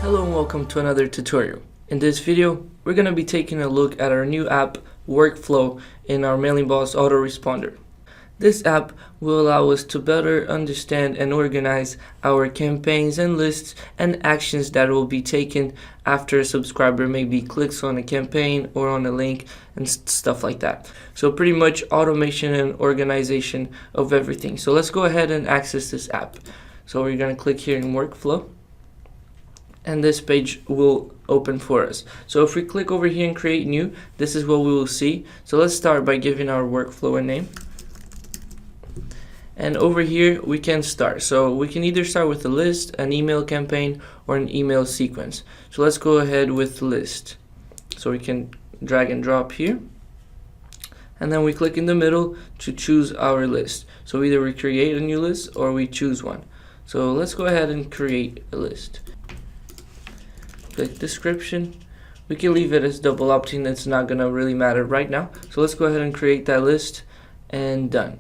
Hello and welcome to another tutorial. In this video, we're going to be taking a look at our new app workflow in our Mailingboss Autoresponder. This app will allow us to better understand and organize our campaigns and lists and actions that will be taken after a subscriber maybe clicks on a campaign or on a link and stuff like that. So pretty much automation and organization of everything. So let's go ahead and access this app. So we're going to click here in workflow, and this page will open for us. So if we click over here and create new, this is what we will see. So let's start by giving our workflow a name. And over here we can start. So we can either start with a list, an email campaign, or an email sequence. So let's go ahead with list. So we can drag and drop here. And then we click in the middle to choose our list. So either we create a new list or we choose one. So let's go ahead and create a list. Click description. We can leave it as double opting, it's not gonna really matter right now. So let's go ahead and create that list, and done.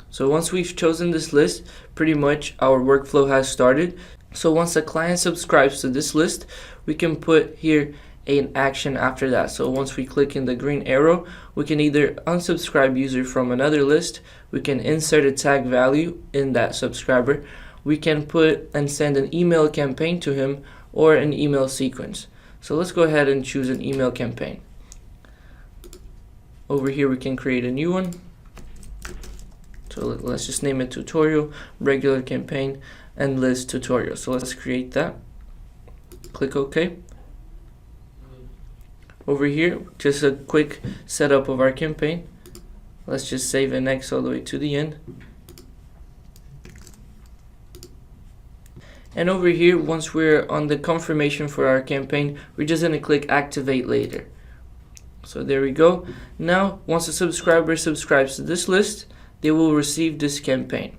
So once we've chosen this list, pretty much our workflow has started. So once a client subscribes to this list, we can put here an action after that. So once we click in the green arrow, we can either unsubscribe user from another list, we can insert a tag value in that subscriber, we can put and send an email campaign to him, or an email sequence. So let's go ahead and choose an email campaign. Over here we can create a new one. So let's just name it tutorial, regular campaign, and list tutorial. So let's create that. Click OK. Over here, just a quick setup of our campaign. Let's just save and X all the way to the end. And over here, once we're on the confirmation for our campaign, we're just going to click activate later. So there we go. Now, once a subscriber subscribes to this list, they will receive this campaign.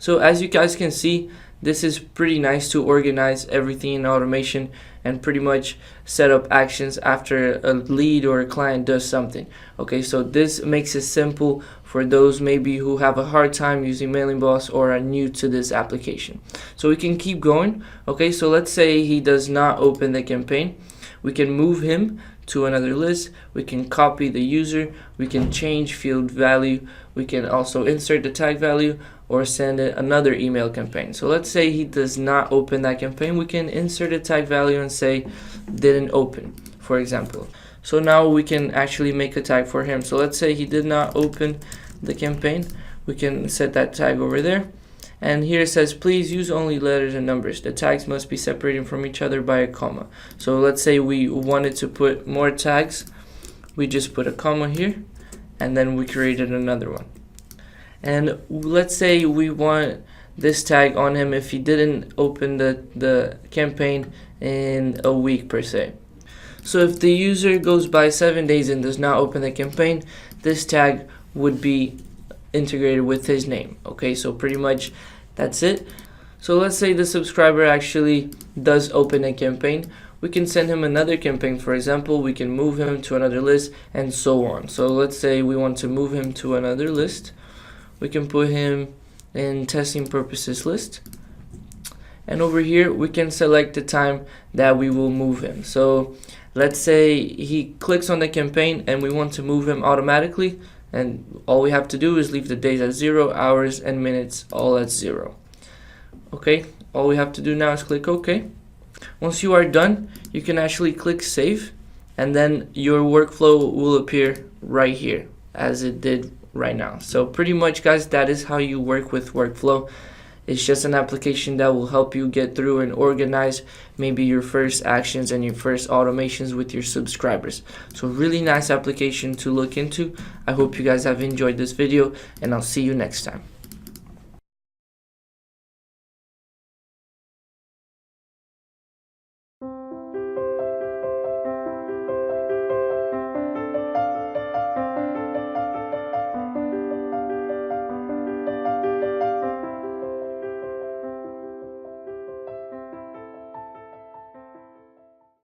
So as you guys can see, this is pretty nice to organize everything in automation and pretty much set up actions after a lead or a client does something. Okay, so this makes it simple for those maybe who have a hard time using Mailingboss or are new to this application. So we can keep going. Okay, so let's say he does not open the campaign. We can move him to another list, we can copy the user, we can change field value, we can also insert the tag value or send another email campaign. So let's say he does not open that campaign, we can insert a tag value and say didn't open, for example. So now we can actually make a tag for him. So let's say he did not open the campaign, we can set that tag over there. And here it says, please use only letters and numbers. The tags must be separated from each other by a comma. So let's say we wanted to put more tags. We just put a comma here, and then we created another one. And let's say we want this tag on him if he didn't open the campaign in a week per se. So if the user goes by 7 days and does not open the campaign, this tag would be integrated with his name. Okay, so pretty much that's it. So let's say the subscriber actually does open a campaign, we can send him another campaign. For example, we can move him to another list and so on. So let's say we want to move him to another list, we can put him in testing purposes list, and over here we can select the time that we will move him. So let's say he clicks on the campaign and we want to move him automatically, and all we have to do is leave the days at 0, hours and minutes all at 0. Okay, all we have to do now is click OK. Once you are done, you can actually click save, and then your workflow will appear right here as it did right now. So pretty much, guys, that is how you work with workflow. It's just an application that will help you get through and organize maybe your first actions and your first automations with your subscribers. So really nice application to look into. I hope you guys have enjoyed this video, and I'll see you next time.